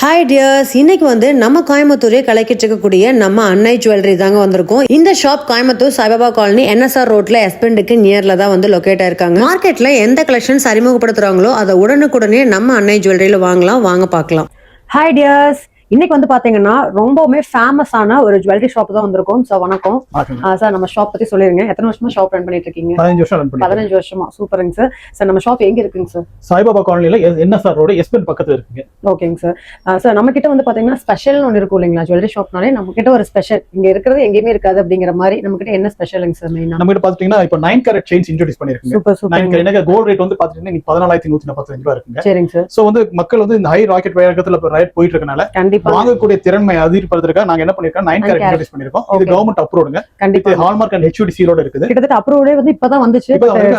Hi tears, இன்னைக்கு வந்து நம்ம கோயம்புத்தூரே கலக்கிட்டு இருக்கக்கூடிய நம்ம அன்னை ஜுவல்லரி தாங்க வந்திருக்கோம். இந்த shop Coimbatore Saibaba colony NSR ரோட்ல எஸ்பெண்டுக்கு நியர்ல தான் வந்து லொகேட் ஆயிருக்காங்க. மார்க்கெட்ல எந்த கலெக்ஷன்ஸ் அறிமுகப்படுத்துறாங்களோ அதை உடனுக்குடனே நம்ம அன்னை ஜுவல்லரியில வாங்கலாம். வாங்க பார்க்கலாம். ஹாய் டியர்ஸ், இன்னைக்கு வந்து பாத்தீங்கன்னா ரொம்பவுமே ஃபேமஸான ஒரு ஜுவல்லரி ஷாப் தான் வந்திருக்கும். சார் வணக்கம் சார். நம்ம ஷாப் பத்தி சொல்லிருங்க. எத்தனை வருஷமா ஷாப் ரன் பண்ணிட்டு இருக்கீங்க? 15 வருஷமா. சூப்பருங்க சார். சார் நம்ம ஷாப் எங்க இருக்குங்க சார்? சாய்பாபா காலனில என்எஸ்ஆர் ரோடு எஸ்பெண்ட் பக்கத்துல இருக்குங்க. ஓகேங்க சார். சார் நம்ம கிட்ட வந்து பாத்தீங்கன்னா ஸ்பெஷல் ஒன்று இருக்கும் இல்லைங்களா? ஜுவல்லரி ஷாப்னாலே நம்ம கிட்ட ஒரு ஸ்பெஷல் இங்க இருக்கிறது எங்கேயுமே இருக்காது அப்படிங்கிற மாதிரி நம்ம கிட்ட என்ன ஸ்பெஷலுங்க சார்? மெயினா நம்ம கிட்ட பாத்தீங்கன்னா இப்போ 9 கேரட் செயின்ஸ் இன்ட்ரோ듀ஸ் பண்ணிருக்கீங்க. Super super. எனக்கு கோல்ட் ரேட் வந்து பாத்தீங்கன்னா 14,145 ரூபாய் இருக்குங்க. சரிங்க சார். சோ வந்து மக்கள் வந்து இந்த ஹை ராக்கெட் வேகத்துல ரேட் போயிட்டு இருக்கனால கண்டிப்பா வாங்கக்கூடிய திறன்மை அதிகப்படுத்துறதுக்காக நாங்க என்ன பண்ணிருக்கோம், 9 கேரட் இன்ட்ரோ듀ஸ் பண்ணிருக்கோம். இது கவர்மெண்ட் அப்ரூவ்டுங்க. கண்டிப்பா ஹால்மார்க் அண்ட் HUD சீலோட இருக்குது. கிட்டத்தட்ட அப்ரூவ்டே வந்து இப்பதான் வந்துச்சு.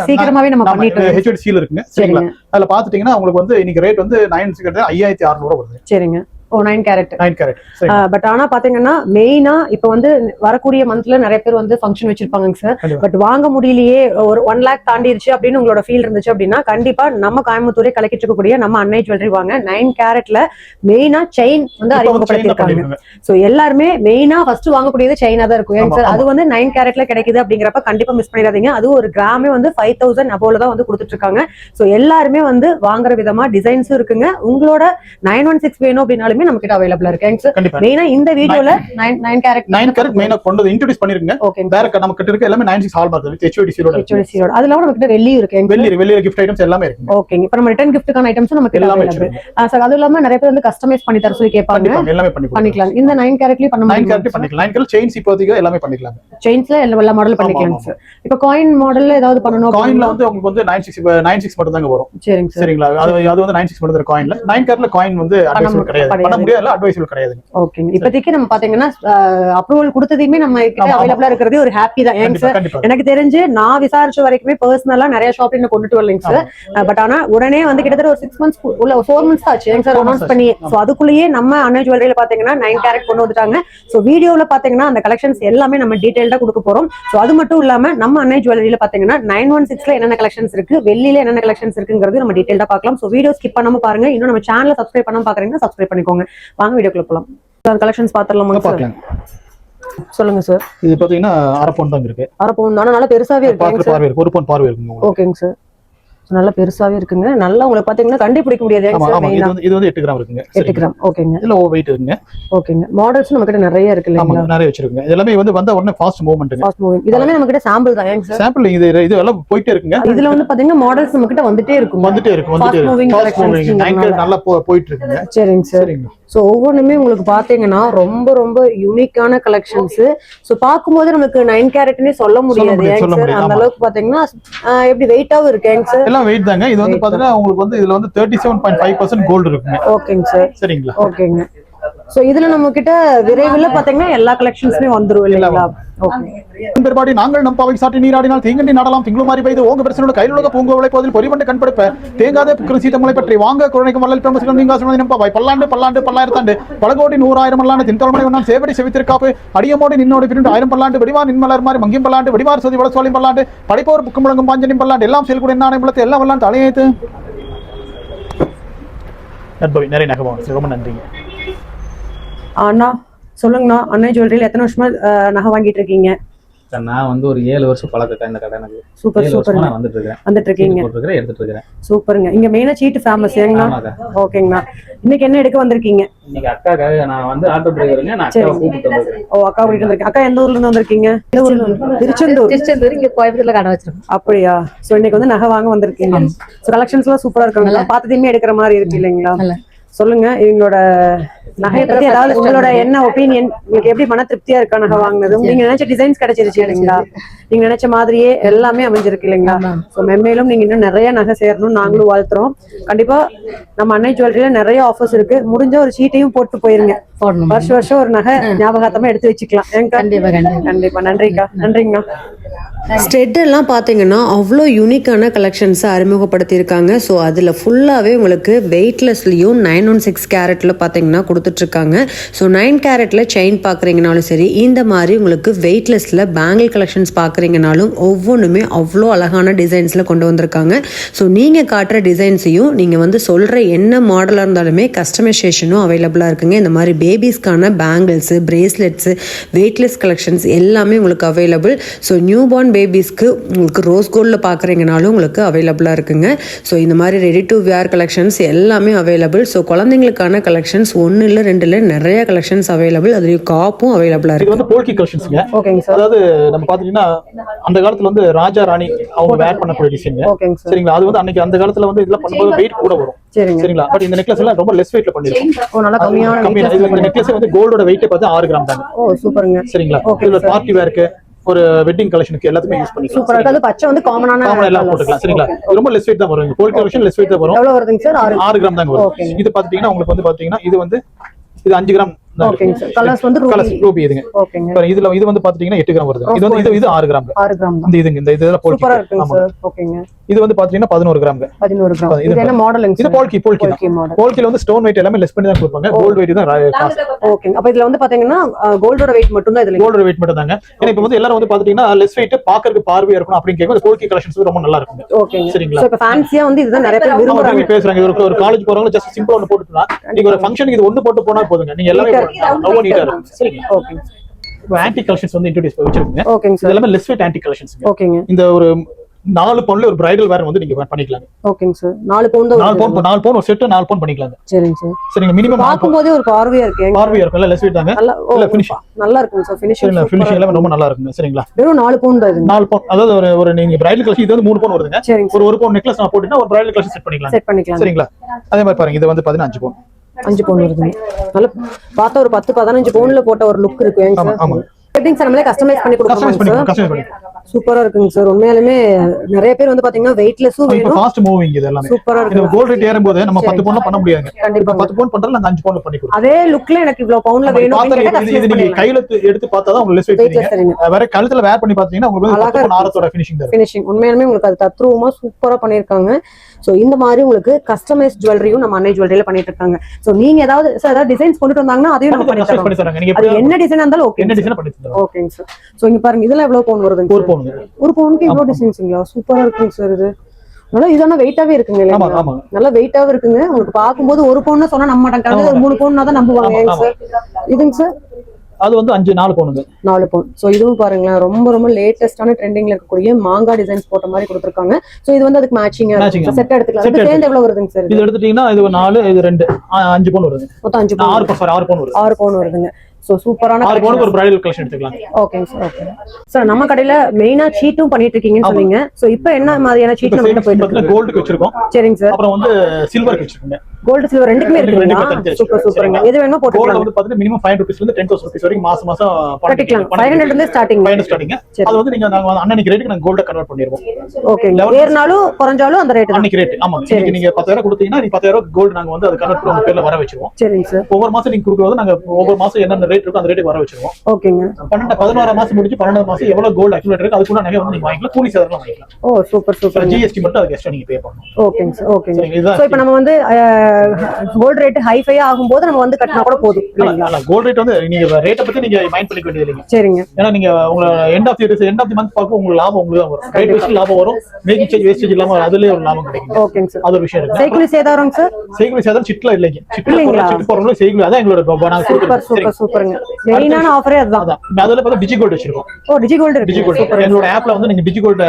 சீக்கிரமாவே நம்ம பண்ணிட்டோம். HUD சீல் இருக்குங்க. சரிங்களா? அதுல பாத்துட்டீங்கன்னா உங்களுக்கு வந்து இன்னைக்கு ரேட் வந்து 5600 ரூபாய் வருது. சரிங்க. 9 கேரட். பட் ஆனா பாத்தீங்கன்னா மெயினா இப்ப வந்து வரக்கூடிய மந்த்ல நிறைய பேர் வந்து ஃபங்க்ஷன் வச்சிருப்பாங்க சார். பட் வாங்க முடியலையே, ஒரு 1 lakh தாண்டிருச்சு அப்படின்னு உங்களோட ஃபீல் இருந்துச்சு அப்படின்னா கண்டிப்பா நம்ம கோயம்புத்தூரே கலக்கிட்டு இருக்கக்கூடிய நம்ம அன்னை ஜுவல்லரி வாங்க. 9 கேரட்ல மெயினா செயின் வந்து அறிமுகப்படுத்திருக்காங்க. சோ எல்லாருமே மெயினா ஃபர்ஸ்ட் வாங்கக்கூடியது செயினா தான் இருக்கும். ஏங்க சார், அது வந்து 9 கேரட்ல கிடைக்குது அப்படிங்கிறப்ப கண்டிப்பா மிஸ் பண்ணிடாதீங்க. அது ஒரு கிராமே வந்து 5000 அபோல தான் வந்து கொடுத்துட்டு இருக்காங்க. சோ எல்லாருமே வந்து வாங்குற விதமா டிசைன்ஸும் இருக்குங்க. உங்களோட 916 வேணும் அப்படின்னாலும் நம்ம கிட்ட அவைலபிளா இருக்கு சார். மெயினா இந்த வீடியோல 9 கேரட் மெயினா கொண்டு இன்ட்ரோ듀ஸ் பண்ணிருங்க. ஓகே. டைரக்ட் நம்ம கிட்ட இருக்க எல்லாமே 96 ஹால்மார்க் வித் HUD சீலோட. அதுல நம்ம கிட்ட வெள்ளி இருக்கு. வெள்ளி கிஃப்ட் ஐட்டம்ஸ் எல்லாமே இருக்கு. ஓகே. இப்போ நம்ம ரிட்டர்ன் கிஃப்ட்கான ஐட்டம்ஸ் நமக்கு எல்லாமே இருக்கு சார். அது இல்லாம நிறைய பேர் வந்து கஸ்டமைஸ் பண்ணி தர சொல்லி கேட்பாங்க. எல்லாமே பண்ணிக்கலாம். இந்த 9 கேரட்லயே பண்ண முடியும். 9 கேரட் பண்ணிக்கலாம். 9 கேரட் செயின்ஸ் இப்போதைக்கு எல்லாமே பண்ணிக்கலாம். செயின்ஸ்ல எல்லா மாடல் பண்ணிக்கலாம் சார். இப்போ காயின் மாடல்ல ஏதாவது பண்ணனும். காயின்ல வந்து உங்களுக்கு வந்து 96 மட்டும் தாங்க வரும். சரிங்க சார். சரிங்களா? அது வந்து 96 மட்டும் தான் காயின்ல. 9 கேரட்ல காயின் வந்து அட்வைசபிள் கிடையாது. பண்ண முடியாது, அட்வைசபிள் கிடையாது. ஓகே. இப்போதைக்கு நம்ம பாத்தீங்கன்னா அப்ரூவல் கொடுத்ததையுமே நம்ம கிட்ட அவைலபிளா இருக்கிறது ஒரு ஹாப்பி தான். ஏங்க சார், எனக்கு தெரிஞ்சு நான் விசாரிச்ச வரைக்குமே பர்சனலா நிறைய ஷாப்பிங் கொண்டுட்டு வரலைங்க சார். பட் ஆனா உடனே வந்து கிட்டத்தட்ட ஒரு 6 months உள்ள 4 months ஆச்சு ஏங்க சார் அனௌன்ஸ் பண்ணி. சோ அதுக்குள்ளேயே நம்ம அன்னை ஜுவல்லரியில பாத்தீங்கன்னா 9 கேரட் கொண்டு வந்துட்டாங்க. சோ வீடியோல பாத்தீங்கன்னா அந்த கலெக்ஷன்ஸ் எல்லாமே நம்ம டீடைல்டா கொடுக்க போறோம். சோ அது மட்டும் இல்லாம நம்ம அன்னை ஜுவல்லரியில பாத்தீங்கன்னா 916ல என்னென்ன கலெக்ஷன்ஸ் இருக்கு, வெள்ளியில என்னென்ன கலெக்ஷன்ஸ் இருக்குங்கிறது நம்ம டீடைல்டா பார்க்கலாம். சோ வீடியோ ஸ்கிப் பண்ணாம பாருங்க. இன்னும் நம்ம சேனலை சப்ஸ்கிரைப் பண்ணாம பாக்குறீங்கன்னா சப்ஸ்கிரைப் பண்ணிக்கோங்க. வாங்க வீடியோக்குள்ள போலாம். கலெக்ஷன்ஸ் பாத்துறலாமா சார்? சொல்லுங்க சார். இது பாத்தீங்கன்னா அரை பவுன் தான் இருக்கு. அரை பவுன் தான, நல்லா பெருசாவே இருக்கு. பார்வை இருக்கு. 1 பவுன் பார்வை இருக்கு. ஓகேங்க சார். நல்லா பெருசாவே இருக்குங்க. நல்லா உங்களுக்கு பாத்தீங்கன்னா கண்டுபிடிக்க முடியாது. இது வந்து 8 கிராம் இருக்குங்க. 8 கிராம். ஓகேங்க. இதுல ஓவர் வெயிட் இருக்குங்க. ஓகேங்க. மாடல்ஸ் நம்ம கிட்ட நிறைய இருக்கு இல்லையா? நிறைய வச்சிருக்கீங்க. இதெல்லாம் வந்து வந்த உடனே ஃபாஸ்ட் மூவ்மென்ட்ங்க. Fast moving. இதெல்லாம் நம்ம கிட்ட சாம்பிள் தான் ஏங்க சார். சாம்பிள் இது எல்லாம் போயிட்டே இருக்குங்க. இதுல வந்து பாத்தீங்கன்னா மாடல்ஸ் நம்ம கிட்ட வந்துட்டே இருக்கும். ஃபாஸ்ட் மூவிங் கலெக்ஷன்ஸ் 9 நல்லா போயிட்டு இருக்குங்க. சரிங்க சார். சோ ஒவ்வொன்றுமே உங்களுக்கு பாத்தீங்கன்னா ரொம்ப ரொம்ப யூனிக்கான கலெக்ஷன்ஸ். சோ பாக்கும்போது நமக்கு 9 கேரட்னே சொல்ல முடியாது ஏங்க சார். அந்த அளவுக்கு பாத்தீங்கன்னா எப்படி வெயிட்டாவும் இருக்கு ஏங்க சார். எல்லாம் வெயிட் தாங்க. இது வந்து பாத்தீங்கன்னா உங்களுக்கு வந்து இதுல வந்து 37.5% கோல்ட் இருக்குங்க. ஓகேங்க சார். சரிங்களா? ஓகேங்க. சோ இதுல நம்ம கிட்ட விரைவில் பாத்தீங்கன்னா எல்லா கலெக்ஷன்ஸ்மே வந்துரும் இல்லைங்களா? பெருபாடி நாங்கள் நம் பாவை சாட்டி நீராடினால் தீங்கண்டி நடலாம் திங்களு மாறி பெய்து ஓங்க பிரச்சனோட கையிலுலக பூங்குவளை போதில் பொறிவண்டு கண்படுப்ப தேங்காதே புக்கிற சீத்தமலை பற்றி வாங்க குழந்தைக்கும் வள்ளல் பிரமசிகள் நீங்க நம் பாவை பல்லாண்டு பல்லாயிரத்தாண்டு பலகோடி 100,000 மல்லாண்டு தின்தோல்மனை ஒன்றாம் சேவடி செவித்திருக்காப்பு அடியமோடி நின்னோடு பிரிண்டு 1000 பல்லாண்டு வெடிவா நின்மலர் மாதிரி மங்கியம் பல்லாண்டு வெடிவார் சோதி வளசோலியும் பல்லாண்டு படைப்போர் புக்கு முழங்கும் பாஞ்சனியும் பல்லாண்டு எல்லாம் செயல்கூட என்னானை முளத்து எல்லாம் வல்லாண்டு தலையேத்து நிறைய நகை. ரொம்ப நன்றிங்க அண்ணா. சொல்லுங்கண்ணா, அன்னை ஜுவல்லரியில எத்தனை வருஷமா நகை வாங்கிட்டு இருக்கீங்க? நான் வந்து ஒரு 7 வருஷம் பழக்கம் இந்த கடை. எனக்கு சூப்பர் சூப்பர். நான் வந்துட்டு இருக்கீங்க. எடுத்துட்டு இருக்கேன். சூப்பருங்க. இங்க மெயினா சீட்டு ஃபேமஸ் ஏங்கண்ணா? ஓகேங்கண்ணா. இன்னைக்கு என்ன எடுக்க வந்திருக்கீங்க? இன்னைக்கு அக்காக்காக நான் வந்து ஆட்டோ டிரைவருங்க. நான் அக்காவை கூப்பிட்டு வந்திருக்கேன். ஓ, அக்கா கூட்டிட்டு வந்திருக்கீங்க. அக்கா எந்த ஊர்ல இருந்து வந்திருக்கீங்க? திருச்செந்தூர். இங்க கோயம்புத்தூர்ல கடை வச்சிருக்கோம். அப்படியா? சோ இன்னைக்கு வந்து நகை வாங்க வந்திருக்கீங்க. சோ கலெக்ஷன்ஸ் எல்லாம் சூப்பரா இருக்காங்க. பார்த்ததையுமே எடுக்கிற மாதிரி இருக்கு இல்லைங்களா? சொல்லுங்க, இவங்களோட நகையை பத்தி ஏதாவது உங்களோட என்ன ஒப்பீனியன்? உங்களுக்கு எப்படி மன திருப்தியா இருக்கா நகை வாங்கினது? நீங்க நினைச்ச டிசைன்ஸ் கிடைச்சிருச்சு இல்லைங்களா? நீங்க நினைச்ச மாதிரியே எல்லாமே அமைஞ்சிருக்கு இல்லைங்களா? ஸோ மென்மேலும் நீங்க இன்னும் நிறைய நகை சேரணும் நாங்களும் வாழ்த்துறோம். கண்டிப்பா நம்ம அன்னை ஜுவல்லரியில நிறைய ஆஃபர்ஸ் இருக்கு. முடிஞ்ச ஒரு சீட்டையும் போட்டு போயிருங்க. போடணும். வருஷம் வருஷம் ஒரு நகை ஞாபகார்த்தமா எடுத்து வச்சுக்கலாம். கண்டிப்பா கண்டிப்பா. கண்டிப்பா. நன்றிக்கா. நன்றிங்கண்ணா. ஸ்டெட் எல்லாம் பார்த்தீங்கன்னா அவ்வளோ யூனிக்கான கலெக்ஷன்ஸை அறிமுகப்படுத்தியிருக்காங்க. ஸோ அதில் ஃபுல்லாகவே உங்களுக்கு வெயிட்லெஸ்லையும் 916 கேரட்டில் பார்த்தீங்கன்னா கொடுத்துட்ருக்காங்க. ஸோ 9 கேரட்டில் செயின் பார்க்குறீங்கனாலும் சரி, இந்த மாதிரி உங்களுக்கு வெயிட்லெஸ்ல பேங்கிள் கலெக்ஷன்ஸ் பார்க்குறீங்கனாலும் ஒவ்வொன்றுமே அவ்வளோ அழகான டிசைன்ஸில் கொண்டு வந்திருக்காங்க. ஸோ நீங்கள் காட்டுற டிசைன்ஸையும் நீங்கள் வந்து சொல்கிற என்ன மாடலாக இருந்தாலுமே கஸ்டமைசேஷனும் அவைலபிளாக இருக்குங்க. இந்த மாதிரி பேபிஸ்க்கான பேங்கிள்ஸு, பிரேஸ்லெட்ஸு, வெயிட்லெஸ் கலெக்ஷன்ஸ் எல்லாமே உங்களுக்கு அவைலபிள். ஸோ நியூ பார்ன் பேபிஸ்க்கு உங்களுக்கு ரோஸ் கோல்டில் பார்க்குறீங்கனாலும் உங்களுக்கு அவைலபிளாக இருக்குங்க. ஸோ இந்த மாதிரி ரெடி டு வியர் கலெக்ஷன்ஸ் எல்லாமே அவைலபிள். ஸோ குழந்தைங்களுக்கான கலெக்ஷன்ஸ் 1 இல்லை 2 இல்லை நிறைய கலெக்ஷன்ஸ் அவைலபிள். அதுலேயும் காப்பும் அவைலபிளாக இது இருக்கு. வந்து போல்கி கலெக்ஷன்ஸ்ங்க. ஓகேங்க சார். அதாவது நம்ம பாத்தீங்கன்னா அந்த காலத்துல வந்து ராஜா ராணி அவங்க வேர் பண்ணக்கூடிய டிசைன். ஓகேங்க சார். சரிங்களா? அது வந்து அன்னைக்கு அந்த காலத்துல வந்து இதெல்லாம் பண்ணும்போது வெயிட் கூட வரும். சரிங்க. சரிங்களா? பட் இந்த நெக்லஸ் எல்லாம் ரொம்ப லெஸ் வெயிட்ல பண்ணிருக்கோம். ஓ, நல்லா கம்மியான கம்மியான இந்த நெக்லஸ் வந்து கோல்டோட வெயிட் பார்த்து 6 கிராம் தாங்க. ஓ, சூப்பருங்க. சரிங்களா? இதுல பார்ட்டி வேர்க்கு ஒரு வெட்டிங் கலெக்ஷனுக்கு எல்லாத்துக்குமே யூஸ் பண்ணிக்கலாம். சூப்பரா இருக்கு. அது பச்சை வந்து காமனான எல்லாம் போட்டுக்கலாம். சரிங்களா? ரொம்ப லெஸ் வெயிட் தான் வரும். போல்கி கலெக்ஷன் லெஸ் வெயிட் தான் வரும். எவ்வளவு வருதுங்க சார்? 6 கிராம் தாங்க வரும். இது பாத்தீங்கன்னா உங்களுக்கு வந்து பாத்தீங்கன்னா இது வந்து இது 5 கிராம். ஓகேங்க சார். கலர்ஸ் வந்து ரூபி இதுங்க. ஓகேங்க. இதுல இது வந்து பாத்தீங்கன்னா 8 கிராம் வருது. இது வந்து இது 6 கிராம். 6 கிராம் தான். இந்த இதுங்க இந்த இதெல்லாம் போல்கி. சூப்பரா இருக்குங்க சார். ஓகேங்க. இது வந்து பாத்தீங்கன்னா 11 கிராம். 11 கிராம். இது என்ன மாடலுங்க இது சார்? போல்கி மாடல். போல்கில வந்து ஸ்டோன் வெயிட் எல்லாமே லெஸ் பண்ணி தான் கொடுப்பாங்க. கோல்ட் வெயிட் தான் காஸ்ட். ஓகேங்க. அப்ப இதுல வந்து பாத்தீங்கன்னா கோல்டோட வெயிட் மட்டும் தான் இதுல. கோல்ட் வெயிட் மட்டும் தாங்க. ஏன்னா இப்போ வந்து எல்லாரும் வந்து பாத்தீங்கன்னா லெஸ் வெயிட் பாக்கறதுக்கு பார்வையா இருக்கணும் அப்படினு கேக்கும்போது போல்கி கலெக்ஷன்ஸ் ரொம்ப நல்லா இருக்கும். ஓகேங்க. சரிங்களா? சோ இப்ப ஃபேன்சியா வந்து இதுதான் நிறைய பேர் விரும்புறாங்க. பேசுறாங்க. ஒரு காலேஜ் போறவங்க ஜஸ்ட் சிம்பிளா ஒன்னு போட்டுட்டா நீங்க ஒரு ஃபங்க்ஷனுக்கு இது ஒன்னு போட்டு போனா போதுங்க. நீங்க எல்லாமே ரொம்ப நீட்டா இருக்கும். சரிங்களா? ஓகேங்க. ஆன்டி கலெக்ஷன்ஸ் வந்து இன்ட்ரோ듀ஸ் வச்சிருக்கீங்க. ஓகேங்க இது சார். எல்லாமே லெஸ் வெயிட் ஆன்டி கலெக்ஷன்ஸ். ஓகேங்க. இந்த ஒரு 4 பவுன்ல ஒரு பிரைடல் வேர் வந்து நீங்க பண்ணிக்கலாம். ஓகேங்க சார். 4 பவுன் தான். 4 பவுன் ஒரு செட் 4 பவுன் பண்ணிக்கலாம். சரிங்க சார். சரிங்க. மினிமம் பாக்கும்போதே ஒரு பார்வையா இருக்கு. பார்வையா இருக்கும்ல லெஸ் வெயிட் தாங்க. நல்ல ஃபினிஷிங் நல்லா இருக்குங்க சார். ஃபினிஷிங் எல்லாம் ரொம்ப நல்லா இருக்குங்க. சரிங்களா? வெறும் 4 பவுன் தான் இது. 4 பவுன். அதாவது ஒரு நீங்க பிரைடல் கலெக்ஷன் இது வந்து 3 பவுன் வருதுங்க. சரிங்க. ஒரு 1 பவுன் நெக்லஸ் நான் போட்டுனா ஒரு பிரைடல் கலெக்ஷன் செட் பண்ணிக்கலாம். சரிங்களா? அதே மாதிரி பாருங்க இது வந்து 15 பவுன். 5 பவுன் வருதுங்க. நல்ல பார்த்தா ஒரு 10-15 பவுன்ல போட்ட ஒரு லுக் இருக்கு. ஆமா ஆமா. வெட்டிங் சார் கஸ்டமைஸ் பண்ணி கொடுக்கணும். சூப்பரா இருக்குங்க சார். உண்மையாலுமே நிறைய பேர் வந்து பாத்தீங்கன்னா வெயிட்லெஸ்ஸும் இப்போ ஃபாஸ்ட் மூவிங் இது எல்லாமே சூப்பரா இருக்கு. இந்த கோல்ட் ரேட் ஏறும்போது நம்ம 10 பவுன்ல பண்ண முடியாதுங்க. கண்டிப்பா 10 பவுன் பண்றதுல நாங்க 5 பவுன்ல பண்ணி கொடுப்போம். அதே லுக்ல எனக்கு இவ்வளவு பவுன்ல வேணும். இது நீங்க கையில எடுத்து பார்த்தா தான் உங்களுக்கு லெஸ் வெயிட் தெரியும். வேற கழுத்துல வேர் பண்ணி பாத்தீங்கன்னா உங்களுக்கு 10 பவுன் ஆரத்தோட ஃபினிஷிங் தரும். ஃபினிஷிங் உண்மையாலுமே உங்களுக்கு அது தத்ரூபமா சூப்பரா பண்ணிருக்காங்க. சோ இந்த மாதிரி உங்களுக்கு கஸ்டமைஸ் ஜுவல்லரியும் நம்ம அன்னை ஜுவல்லரியில பண்ணிட்டு இருக்காங்க. சோ நீங்க ஏதாவது டிசைன்ஸ் கொண்டு வந்தாங்கன்னா அதையும் நம்ம பண்ணி தரோம். நீங்க அது என்ன டிசைன் இருந்தாலும் ஓகே. என்ன டிசைன் பண்ணி தரோம். ஓகேங்க சார். சோ இங்க பாருங்க இதெல்லாம் எவ்வளவு பவுன் வருதுங்க? 1 பவுன். 1 பவுனுக்கு இவ்வளவு டிசைன்ஸ்ங்களா? சூப்பரா இருக்குங்க சார். இது நல்லா இதான வெயிட்டாவே இருக்குங்க. ஆமா. நல்லா வெயிட்டாவே இருக்குங்க. உங்களுக்கு பாக்கும்போது 1 பவுன் சொன்னா நம்ப மாட்டாங்க. ஒரு 3 பவுன் தான் நம்புவாங்க சார். இதுங்க சார் அது வந்து 4 பவுனுங்க. 4 பவுன். சோ இதுவும் பாருங்களேன் ரொம்ப ரொம்ப லேட்டஸ்டான ட்ரெண்டிங்ல இருக்கக்கூடிய மாங்கா டிசைன்ஸ் போட்ட மாதிரி கொடுத்திருக்காங்க. சோ இது வந்து அதுக்கு மேட்சிங்கா செட் எடுத்துக்கலாம். இது சேர்ந்து எவ்வளவு வருதுங்க சார்? இது எடுத்துட்டீங்கன்னா இது 4 இது 2 5 பவுன் வருது. மொத்தம் 5 பவுன். 6 பவுன் வருது. 6 பவுன் வருதுங்க. சோ சூப்பரான 6 பவுனுக்கு ஒரு பிரைடல் கலெக்ஷன் எடுத்துக்கலாம். ஓகேங்க சார். Okay sir. நம்ம கடையில மெயினா சீட்டும் பண்ணிட்டு இருக்கீங்கன்னு சொன்னீங்க. சோ இப்போ என்ன மாதிரியான சீட் நம்ம போயிட்டு இருக்கு? கோல்டுக்கு வச்சிருக்கோம். சரிங்க சார். அப்புறம் வந்து சில்வருக்கு வச்சிருக்கோம். கோல்ட் சில்வர் ரெண்டுக்குமே இருக்குங்களா? சூப்பர் சூப்பருங்க. எது வேணுமோ போட்டுக்கலாம். கோல்ட் வந்து பாத்தீங்கன்னா மினிமம் 500 rupees ல இருந்து 10,000 rupees வரைக்கும் மாசம் கட்டிக்கலாம். 500 இருந்து ஸ்டார்டிங். 500 ஸ்டார்டிங். அது வந்து நீங்க நாங்க அன்னைக்கு ரேட்டுக்கு நாங்க கோல்ட கன்வர்ட் பண்ணிடுவோம். ஓகே. ஏறனாலும் குறஞ்சாலும் அந்த ரேட் தான். அன்னைக்கு ரேட். ஆமா. நீங்க 10,000 கொடுத்தீங்கன்னா நீங்க 10,000 கோல்ட் நாங்க வந்து அது கன்வர்ட் பண்ணி உங்க பேர்ல வர வச்சிருவோம். சரிங்க சார். ஒவ்வொரு மாசம் நீங்க கொடுக்குறது நாங்க ஒவ்வொரு மாசம் என்ன ரேட் இருக்கோ அந்த ரேட்டுக்கு வர வச்சிருவோம். ஓகேங்க. 11 மாசம் முடிஞ்சு 12 மாசம் எவ்வளவு கோல்ட் அக்யூமுலேட் இருக்கு அதுக்குள்ள நிறைய வந்து நீங்க வாங்கிக்கலாம். கூலி சேதாரம் வாங்கிக்கலாம். ஓ சூப்பர் சூப்பர். ஜிஎஸ்டி மட்டும் அதுக்கு எக்ஸ்ட்ரா நீங்க பே பண்ணணும். ஓகேங்க சார். ஓகேங்க. சோ இப்போ நம்ம வந்து கோல்ட் ரேட் ஹைஃபை ஆகும்போது நம்ம வந்து கட்டினா கூட போதும் இல்லைங்களா? கோல்ட் ரேட் வந்து நீங்க ரேட்ட பத்தி நீங்க மைண்ட் பண்ணிக்க வேண்டியது இல்லைங்க. சரிங்க. ஏன்னா நீங்க உங்க எண்ட் ஆஃப் தி மந்த் பாக்க உங்களுக்கு லாபம் உங்களுக்கு தான் வரும். ரேட் வைஸ் லாபம் வரும். மேக்கிங் சார்ஜ் வேஸ்டேஜ் இல்லாம அதுலயே ஒரு லாபம் கிடைக்கும். ஓகேங்க சார். அது ஒரு விஷயம் இருக்கு. சைக்கிள் சேதாரம் சார்? சைக்கிள் சேதாரம் சிட்ல இல்லைங்க. சிட்ல போறவங்க சைக்கிள் அதான் எங்களோட நாங்க சூப்பர் சூப்பர் சூப்பருங்க. மெயினான ஆஃபரே அதுதான். அதுல பார்த்தா டிஜி கோல்ட் வச்சிருக்கோம். ஓ டிஜி கோல்ட் இருக்கு. டிஜி கோல்ட் எங்களோட ஆப்ல வந்து நீங்க டிஜி கோல்ட்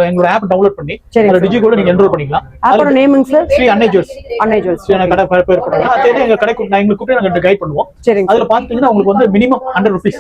எங்களோட ஆப் டவுன்லோட் பண்ணி அதுல டிஜி கோல்ட் நீங்க என்ரோல் பண்ணிக்கலாம். ஆப்போட நேமிங் சார்? ஸ்ரீ அன்னை ஜுவல்ஸ். அன்னை ஜுவல்ஸ். ஸ்ரீ கடை பேர் போடுங்க. அதே எங்க கடைக்கு நான் எங்களுக்கு கூப்பிட்டு நாங்க கைட் பண்ணுவோம். சரிங்க. அதுல பாத்தீங்கன்னா உங்களுக்கு வந்து மினிமம் 100 rupees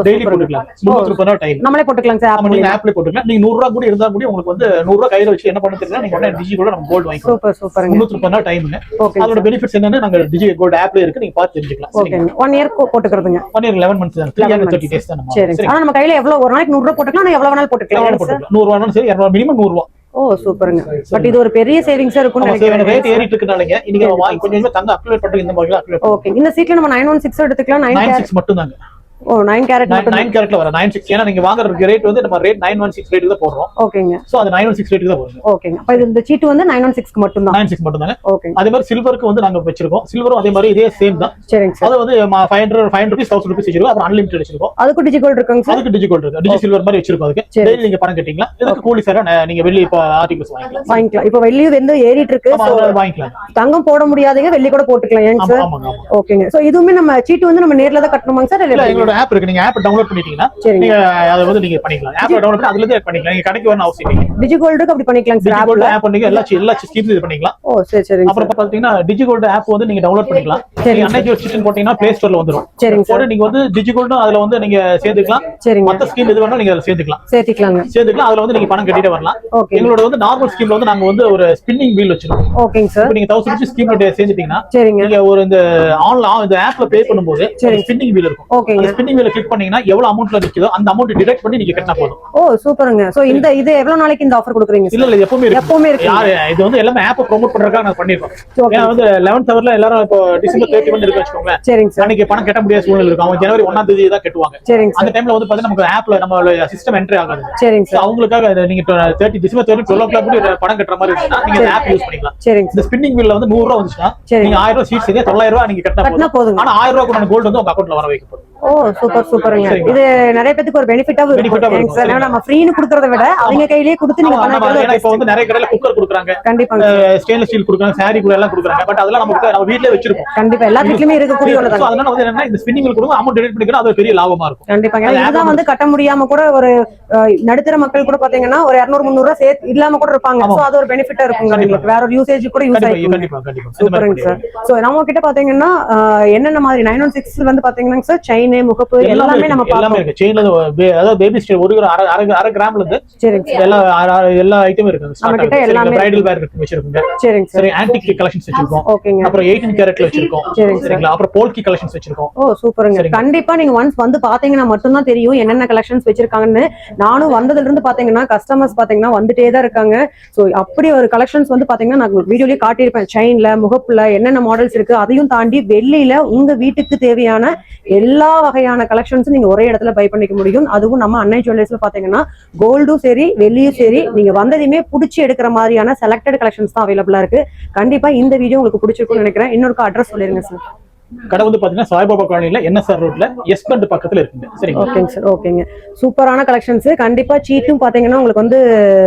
டெய்லி போட்டுக்கலாம். 300 ரூபாய் டைம் நம்மளே போட்டுக்கலாம் சார். ஆமா நீங்க ஆப்ல போட்டுக்கலாம். நீங்க 100 ரூபாய் கூட இருந்தா கூட உங்களுக்கு வந்து 100 ரூபாய் கையில வச்சு என்ன பண்ண தெரியல நீங்க உடனே டிஜி கோல்ட் நம்ம கோல்ட் வாங்கிக்கலாம். சூப்பர் சூப்பருங்க. 300 ரூபாய் டைம்ங்க. ஓகே. அதோட பெனிஃபிட்ஸ் என்னன்னா நாங்க டிஜி கோல்ட் ஆப்ல இருக்கு நீங்க பார்த்து தெரிஞ்சுக்கலாம். ஓகே. 1 இயர் போட்டுக்கிறதுங்க. 1 year 11 months தான். 330 days தான் நம்ம. சரி. ஆனா நம்ம கையில எவ்வளவு ஒரு நாளைக்கு 100 ரூபாய் போட்டுக்கலாம். நான் எவ்வளவு வேணாலும் போட்டுக்கலாம். 100 ரூபாய் சரி 200 மினிமம் 100 ரூபாய். ஓ சூப்பருங்க. பட் இது ஒரு பெரிய சேவிங்ஸா இருக்கும்னு நினைக்கிறேன். ரேட் ஏறிட்டு இருக்கனாலங்க நீங்க வாங்கி கொஞ்சம் தங்க அக்யூலேட் பண்றது இந்த மாதிரி அக்யூலேட். ஓகே, இந்த சீட்ல நம்ம 916 எடுத்துக்கலாம். 96 மட்டும் தாங்க. ஓ 9 கேரட் மட்டும். 9 கேரட்ல வர 96. ஏன்னா நீங்க வாங்குற ரேட் வந்து நம்ம ரேட் 916 ரேட்டுக்கு தான் போடுறோம். ஓகேங்க. சோ அது 916 ரேட்டுக்கு தான் போடுங்க. ஓகேங்க. அப்ப இந்த சீட் வந்து 916க்கு மட்டும் தான். 96 மட்டும் தாங்க. ஓகே. அதே மாதிரி சில்வருக்கு வந்து நாங்க வச்சிருக்கோம். சில்வரும் அதே மாதிரி இதே சேம் தான். சரிங்க சார். அது வந்து 500 rupees 1000 rupees வச்சிருக்கோம். அப்புறம் அன்லிமிட்டட் வச்சிருக்கோம். அதுக்கு டிஜிகோல்ட் இருக்குங்க சார். அதுக்கு டிஜிகோல்ட் இருக்கு. டிஜி சில்வர் மாதிரி வச்சிருக்கோம். அதுக்கு டெய்லி நீங்க பணம் கட்டிங்களா? இதுக்கு கூலி சார் நீங்க வெள்ளி இப்ப ஆர்டிகல்ஸ் வாங்கிக்கலாம். இப்போ வெள்ளியும் வந்து ஏறிட்டு இருக்கு. வாங்கிக்கலாம். தங்கம் போட முடியாதீங்க, வெள்ளி கூட போட்டுக்கலாம் ஏங்க சார்? ஆமாங்க. ஓகேங்க. சோ இதுவுமே நம்ம சீட் வந்து நம்ம நேர்ல தான் கட்டணுமாங்க சார்? இல்ல எங்களோட ஆப் இருக்கு. நீங்க ஆப் டவுன்லோட் பண்ணிட்டீங்கன்னா நீங்க அத வந்து நீங்க பண்ணிக்கலாம். ஆப் டவுன்லோட் பண்ணி அதுல இருந்து பண்ணிக்கலாம். நீங்க கடைக்கு வரணும் அவசியம் இல்ல. டிஜிகோல்டுக்கு அப்படி பண்ணிக்கலாம் சார். டிஜிகோல்ட் ஆப் பண்ணீங்க எல்லா ஸ்கீம்ஸ் இது பண்ணிக்கலாம். ஓ சரி சரிங்க. அப்புறம் பாத்தீங்கன்னா டிஜிகோல்ட் ஆப் வந்து நீங்க டவுன்லோட் பண்ணிக்கலாம். நீங்க அன்னைக்கு ஒரு சிட்டன் போட்டீங்கன்னா Play Storeல வந்துரும். சரிங்க சார். நீங்க வந்து டிஜிகோல்டும் அதுல வந்து நீங்க சேர்த்துக்கலாம். சரிங்க. மத்த ஸ்கீம் எது வேணாலும் நீங்க அதுல சேர்த்துக்கலாம். சேர்த்துக்கலாம். அதுல வந்து நீங்க பணம் கட்டிட்டு வரலாம். எங்களோட வந்து நார்மல் ஸ்கீம்ல வந்து நாங்க வந்து ஒரு ஸ்பின்னிங் வீல் வச்சிருக்கோம். ஓகேங்க சார். நீங்க 1000 rupees ஸ்கீம்ல சேர்ந்துட்டீங்கன்னா சரிங்க. நீங்க ஒரு இந்த ஆன்லைன் இந்த ஆப்ல பே பண்ணும்போது ஸ்பின்னிங் வீல் இருக்கும். அந்த ஸ்பின்னிங் வீல கிளிக் பண்ணீங்கன்னா எவ்வளவு அமௌண்ட்ல நிக்குதோ அந்த அமௌண்ட் டிடக்ட் பண்ணி நீங்க கட்டினா போதும். ஓ சூப்பருங்க. சோ இது எவ்வளவு நாளைக்கு இந்த ஆஃபர் கொடுக்குறீங்க? இல்ல எப்பவுமே இருக்கு. இது வந்து எல்லாமே ஆப் ப்ரோமோட் பண்றதுக்காக நான் பண்ணிருக்கோம். ஏன்னா வந்து 11th ஹவர்ல எல்லாரும் இப்போ டிசம்பர் 31 இருக்கு வச்சுக்கோங்க. சரிங்க சார். அன்னைக்கு பணம் கட்ட முடியாத சூழ்நிலை இருக்கும். அவங்க ஜனவரி 1ஆம் தேதி தான் கட்டுவாங்க. அந்த டைம்ல வந்து பாத்தீங்கன்னா நமக்கு ஆப்ல நம்ம சிஸ்டம் என்ட்ரி ஆகாது. சரிங்க சார். அவங்களுக்காக நீங்க டிசம்பர் 12 o'clock பணம் கட்டுற மாதிரி இருந்தா நீங்க ஆப் யூஸ் பண்ணிக்கலாம். இந்த ஸ்பின்னிங் வீல்ல வந்து 100 ரூபாய் வந்துச்சுன்னா நீங்க 1000 ரூபாய் சீட் செய்ய 900 ரூபாய் நீங்க கட்டினா போதும். ஆனா 1000 ரூபாய் கூட கோல்ட் வந்து உங்க அக்கவுண்ட்ல வர வைக்கப்படும். ஓ சூப்பருங்க. இது நிறைய பேருக்கு ஒரு பெனிஃபிட்டாவும் இருக்கும் சார். நம்ம ஃப்ரீன்னு குடுக்கறத விட அவங்க கையிலேயே கொடுத்து நீங்க பண்ணலாம். ஏன்னா இப்போ வந்து நிறைய கடையில குக்கர் கொடுக்குறாங்க. கண்டிப்பா ஸ்டெயின்லெஸ் ஸ்டீல் கொடுக்குறாங்க, சாரி கூட எல்லாம் கொடுக்குறாங்க. பட் அதெல்லாம் நம்ம வீட்லயே வச்சிருக்கோம். கண்டிப்பா எல்லா வீட்லயுமே இருக்கக்கூடிய ஒண்ணு. அதனால வந்து என்னன்னா இந்த ஸ்பின்னிங் வீல் கொடுங்க அமௌண்ட் டெலிட் பண்ணிக்கலாம். அது பெரிய லாபமா இருக்கும். கண்டிப்பா. இதுதான் வந்து கட்ட முடியாம கூட ஒரு நடுத்தர மக்கள் கூட பாத்தீங்கன்னா ஒரு 200-300 ரூபாய் சேர்த்து இல்லாம கூட இருப்பாங்க. சோ அது ஒரு பெனிஃபிட்டா இருக்கும். உங்களுக்கு வேற ஒரு யூசேஜ் கூட யூஸ் ஆகும். கண்டிப்பா. சூப்பருங்க சார். சோ நம்ம கிட்ட பாத்தீங்கன்னா என்னென்ன மாதிரி 916 வந்து பாத்தீங்கன்னா சார் செயின், முகப்பு எல்லாமே நம்ம எல்லாமே இருக்கு. செயின்ல அதாவது பேபி ஸ்டைல் ஒரு அரை கிராம்ல இருந்து எல்லா ஐட்டமும் இருக்கு. நம்ம கிட்ட எல்லாமே பிரைடல் வேர் இருக்கு வச்சிருக்கோங்க. சரிங்க சார். ஆன்டிக் கலெக்ஷன்ஸ் வச்சிருக்கோம். ஓகேங்க. அப்புறம் 18 கேரட்ல வச்சிருக்கோம். சரிங்களா. அப்புறம் போல்கி கலெக்ஷன்ஸ் வச்சிருக்கோம். ஓ சூப்பருங்க. கண்டிப்பா நீங்க ஒன்ஸ் வந்து பாத்தீங்கன்னா மட்டும் தான் தெரியும் என்னென்ன கலெக்ஷன்ஸ் வச்சிருக்காங்கன்னு. நானும் வந்ததுல இருந்து பாத்தீங்கன்னா கஸ்டமர்ஸ் பாத்தீங்கன்னா வந்துட்டே தான் இருக்காங்க. சோ அப்படி ஒரு கலெக்ஷன்ஸ் வந்து பாத்தீங்கன்னா நான் வீடியோலயே காட்டியிருப்பேன். செயின்ல, முகப்புல என்னென்ன மாடல்ஸ் இருக்கு அதையும் தாண்டி வெள்ளியில உங்க வீட்டுக்கு தேவையான எல்லா வகையான கலெக்ஷன்ஸும் நீங்க ஒரே இடத்துல பை பண்ணிக்க முடியும். அதுவும் நம்ம அன்னை ஜுவல்லர்ஸ்ல பாத்தீங்கன்னா கோல்டும் சரி வெள்ளியும் சரி நீங்க வந்ததையுமே புடிச்சு எடுக்கிற மாதிரியான செலக்டட் கலெக்ஷன்ஸ் தான் அவைலபிளா இருக்கு. கண்டிப்பா இந்த வீடியோ உங்களுக்கு பிடிச்சிருக்கும்னு நினைக்கிறேன். இன்னொரு அட்ரஸ் சொல்லிருங்க சார். கடை வந்து பாத்தீங்கன்னா சாய்பாபா காலனில என்எஸ்ஆர் ரோட்ல எஸ் பண்ட் பக்கத்துல இருக்குங்க. சரிங்க. ஓகேங்க சார். ஓகேங்க. சூப்பரான கலெக்ஷன்ஸ். கண்டிப்பா சீட்டும் பாத்தீங்கன்னா உங்களுக்கு வந்து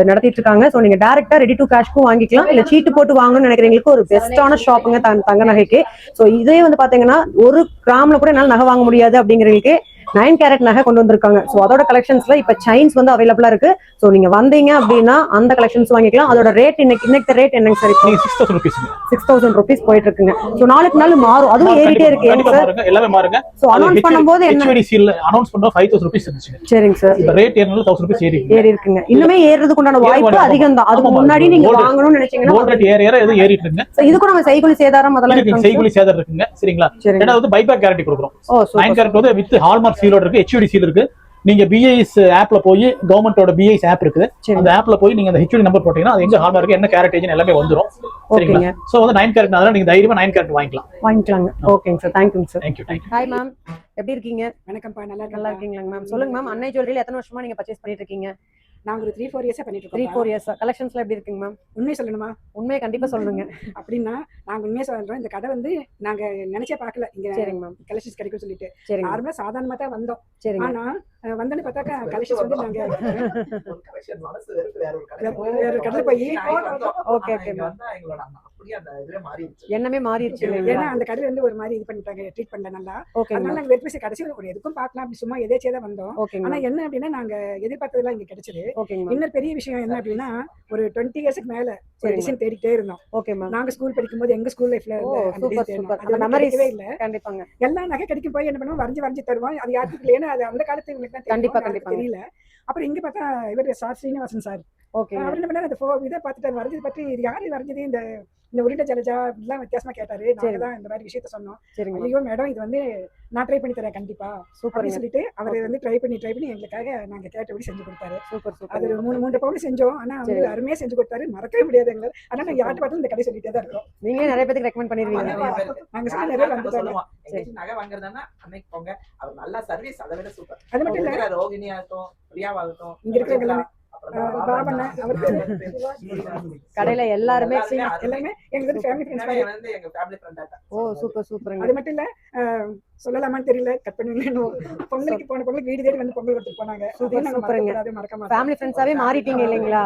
நடத்திட்டு இருக்காங்க. சோ நீங்க டைரக்டா ரெடி டு கேஷ்க்கும் வாங்கிக்கலாம். இல்ல சீட்டு போட்டு வாங்கணும்னு நினைக்கிறவங்களுக்கு ஒரு பெஸ்டான ஷாப்புங்க தங்க நகைக்கு. சோ இதே வந்து பாத்தீங்கன்னா 1 கிராம்ல கூட என்னால நகை வாங்க முடியாது அப்படிங்கிறவங்களுக்கு 9 கேரட் நகை கொண்டு வந்திருக்காங்க. சோ அதோட கலெக்ஷன்ஸ்ல இப்ப செயின்ஸ் வந்து அவைலபிளா இருக்கு. சோ நீங்க வந்தீங்க அப்படின்னா அந்த கலெக்ஷன்ஸ் வாங்கிக்கலாம். அதோட ரேட் இன்னைக்கு ரேட் என்னங்க சார்? 6000 rupees. 6000 rupees போயிட்டு இருக்குங்க. சோ நாளுக்கு நாள் மாறும். அதுவும் ஏறிட்டே இருக்கு சார். எல்லாமே மாறுங்க. சோ அனௌன்ஸ் பண்ணும்போது என்ன HVDC அனௌன்ஸ் பண்ணா 5000 rupees இருந்துச்சு. சரிங்க சார். இப்ப ரேட் ஏறனால 1000 rupees ஏறி இருக்குங்க. இன்னுமே ஏறதுக்கு உண்டான வாய்ப்பு அதிகம் தான். அதுக்கு முன்னாடி நீங்க வாங்கணும்னு நினைச்சீங்கன்னா கோல்ட் ரேட் ஏற எது ஏறிட்டு இருக்குங்க. சோ இதுக்கு நம்ம செய்குலி சேதாரம் அதெல்லாம் இருக்கு. செய்குலி சேதாரம் இருக்குங்க. சரிங்களா. ரெண்டாவது பைபேக் கேரண்டி கொடுக்குறோம். 9 கேரட் வந்து வித் ஹால்மார்க் சீலோட இருக்கு. HVDC இருக்கு. நீங்க BIS ஆப்ல போய் கவர்மெண்டோட BIS ஆப் இருக்குது. அந்த ஆப்ல போய் நீங்க அந்த HVD நம்பர் போட்டீங்கன்னா அது எங்க ஹால்மார்க் என்ன கேரட்டேஜ் எல்லாமே வந்துரும். சரிங்களா. சோ வந்து 9 கேரட் அதனால நீங்க தைரியமா 9 கேரட் வாங்கிக்கலாங்க. ஓகேங்க sir. Thank you sir. Thank you. Hi ma'am. எப்படி இருக்கீங்க? வணக்கம்ப்பா. நல்லா இருக்கீங்களா மேம்? சொல்லுங்க மேம். அன்னை ஜுவல்லரியில எத்தனை வருஷமா நீங்க பர்ச்சேஸ் பண்ணிட்டு இருக்கீங்க? நாங்க ஒரு 3-4 இயர்ஸா பண்ணிட்டு இருக்கோம். 3-4 இயர்ஸ். கலெக்ஷன்ஸ்ல எப்படி இருக்குங்க மேம்? உண்மையை சொல்லணுமா? உண்மையை கண்டிப்பா சொல்லுங்க. அப்படின்னா நாங்க உண்மையை சொல்றோம். இந்த கடை வந்து நாங்க நினைச்சே பார்க்கல இங்க கலெக்ஷன்ஸ் கிடைக்கும் சொல்லிட்டு. நார்மலா சாதாரணமா தான் வந்தோம். ஆனா வந்தோன்னு பார்த்தாக்கா கலெக்ஷன்ஸ் வந்து நாங்க வேற கடை போய் ஓகே என்னமே மாறிடுச்சு. ஏன்னா அந்த கடையில வந்து ஒரு மாதிரி இது பண்ணிட்டாங்க, ட்ரீட் பண்ணல நல்லா. அதனால நாங்க வெறும் கடைசி ஒரு எதுக்கும் பார்க்கலாம் அப்படி சும்மா எதேச்சே தான் வந்தோம். ஆனா என்ன அப்படின்னா நாங்க எதிர்பார்த்ததெல்லாம் இங்க கிடைச்சது. இன்னொரு பெரிய விஷயம் என்ன அப்படின்னா ஒரு 20 இயர்ஸ்க்கு மேல ஒரு டிசைன் தேடிட்டே இருந்தோம். நாங்க ஸ்கூல் படிக்கும் போது எங்க ஸ்கூல் லைஃப்ல கிடைக்கவே இல்ல. கண்டிப்பாங்க. எல்லா நகை கிடைக்கும் போய் என்ன பண்ணுவோம், வரைஞ்சு தருவோம். அது யாருக்கு இல்லையா அது அந்த காலத்துல இவங்களுக்கு தான் தெரியல. அப்புறம் இங்க பார்த்தா இவர் சார் ஸ்ரீனிவாசன் சார் அவர் என்ன பண்ணாரு, அந்த இதை பார்த்துட்டு வரைஞ்சது பற்றி இது யாரு வரைஞ்சது, இந்த இந்த உருண்டை ஜலஜா இதெல்லாம் வித்தியாசமா கேட்டாரு. நாங்க தான் இந்த மாதிரி விஷயத்த சொன்னோம். சரிங்க ஐயோ மேடம் இது வந்து நான் ட்ரை பண்ணி தரேன் கண்டிப்பா சூப்பர் அப்படின்னு சொல்லிட்டு அவர் வந்து ட்ரை பண்ணி எங்களுக்காக நாங்க கேட்டபடி செஞ்சு கொடுத்தாரு. சூப்பர் அது சூப்பர் ஒரு 3 பவுன் செஞ்சோம். ஆனா வந்து அருமையா செஞ்சு கொடுத்தாரு. மறக்கவே முடியாது எங்களை. ஆனா நாங்க யார்கிட்ட பார்த்தாலும் இந்த கடை சொல்லிட்டே தான் இருக்கோம். நீங்களே நிறைய பேருக்கு ரெக்கமெண்ட் பண்ணிருவீங்க. நாங்க சொன்ன நிறைய பேர் வந்துட்டாங்க. சொல்லுவோம் எங்கேயும் நகை வாங்குறதுன்னா அன்னைக்கு போங்க, அவர் நல்ல சர்வீஸ், அதை விட சூப்பர். அது மட்டும் இல்ல ரோகிணி ஆகட்டும், பிரியாவாகட்டும், இங்க இருக்கிறவங்க எல்லாமே பாபண்ண அவர் கடையில எல்லாருமே எல்லாமே எங்களுக்கு ஃபேமிலி ஃப்ரெண்ட்ஸ் மாதிரி. வந்து எங்க ஃபேமிலி ஃப்ரெண்ட். ஓ சூப்பர் சூப்பருங்க. அது மட்டும் இல்ல சொல்லலாமான்னு தெரியல, கட் பண்ணுவீங்களோ. பொங்கலுக்கு போன பொங்கலுக்கு வீடு தேடி வந்து பொங்கல் கொடுத்துட்டு போனாங்க. சூப்பர் சூப்பருங்க. மறக்க மாட்டோம். ஃபேமிலி ஃப்ரெண்ட்ஸாவே மாறிட்டீங்க இல்லைங்களா?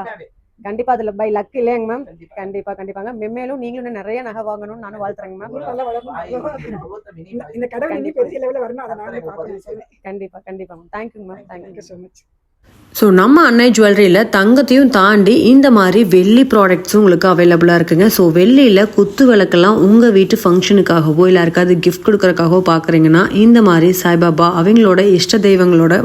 கண்டிப்பா அதுல பை லக் இல்லையாங்க மேம்? கண்டிப்பா கண்டிப்பாங்க. மெம்மேலும் நீங்களும் நிறைய நகை வாங்கணும்னு நானும் வாழ்த்துறேங்க மேம். நல்லா வளரணும். இந்த கடை இன்னும் பெரிய லெவல்ல வரணும். அதை நானே பார்க்கணும். கண்டிப்பா கண்டிப்பா ma'am. Thank you ma'am. Thank you so much. So நம்ம அன்னை ஜுவல்லரியில் தங்கத்தையும் தாண்டி இந்த மாதிரி வெள்ளி ப்ராடக்ட்ஸும் உங்களுக்கு அவைலபிளாக இருக்குங்க. ஸோ வெள்ளியில் குத்து விளக்கெல்லாம் உங்கள் வீட்டு ஃபங்க்ஷனுக்காகவோ இல்லை யாருக்காவது கிஃப்ட் கொடுக்குறக்காகவோ பார்க்குறீங்கன்னா இந்த மாதிரி சாய்பாபா அவங்களோட இஷ்ட தெய்வங்களோட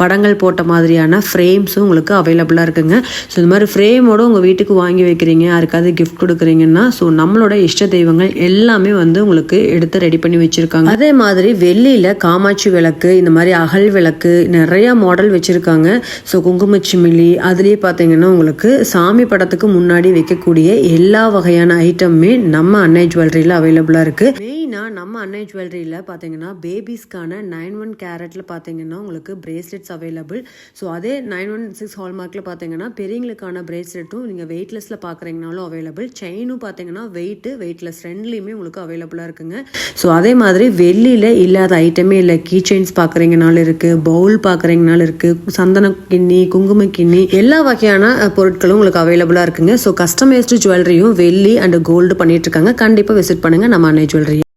படங்கள் போட்ட மாதிரியான ஃப்ரேம்ஸும் உங்களுக்கு அவைலபிளாக இருக்குங்க. ஸோ இந்த மாதிரி ஃப்ரேமோடு உங்கள் வீட்டுக்கு வாங்கி வைக்கிறீங்க, யாருக்காவது கிஃப்ட் கொடுக்குறீங்கன்னா ஸோ நம்மளோட இஷ்ட தெய்வங்கள் எல்லாமே வந்து உங்களுக்கு எடுத்து ரெடி பண்ணி வச்சுருக்காங்க. அதே மாதிரி வெள்ளியில் காமாட்சி விளக்கு, இந்த மாதிரி அகல் விளக்கு, நிறையா மாடல் வச்சுருக்காங்க. ஸோ குங்குமச்சிமிலி அதுலேயே பார்த்தீங்கன்னா உங்களுக்கு சாமி படத்துக்கு முன்னாடி வைக்கக்கூடிய எல்லா வகையான ஐட்டமுமே நம்ம அன்னை ஜுவல்லரியில் அவைலபிளாக இருக்குது. மெயினாக நம்ம அன்னை ஜுவல்லரியில் பார்த்தீங்கன்னா பேபிஸ்க்கான 9/1 கேரட்டில் பார்த்தீங்கன்னா உங்களுக்கு பிரேஸ்லெட்ஸ் அவைலபிள். ஸோ அதே 916 ஹால்மார்க்கில் பார்த்தீங்கன்னா பெரியவங்களுக்கான பிரேஸ்லெட்டும் நீங்கள் வெயிட்லெஸில் பார்க்குறீங்கனாலும் அவைலபிள். செயினும் பார்த்தீங்கன்னா வெயிட்லெஸ் ரெண்டுலேயுமே உங்களுக்கு அவைலபிளாக இருக்குங்க. ஸோ அதே மாதிரி வெள்ளியில் இல்லாத ஐட்டமே இல்லை. கீ செயின்ஸ் பார்க்குறீங்கனாலும் இருக்குது, பவுல் பார்க்குறீங்கனாலும் இருக்குது, சந்தன கிண்ணி, குங்கும கிண்ணி, எல்லா வகையான பொருட்களும் உங்களுக்கு அவைலபிளா இருக்குங்க. ஸோ கஸ்டமைஸ்டு ஜுவல்லரியும் வெள்ளி அண்ட் கோல்டு பண்ணிட்டு இருக்காங்க. கண்டிப்பா விசிட் பண்ணுங்க நம்ம அன்னை ஜுவல்லரி.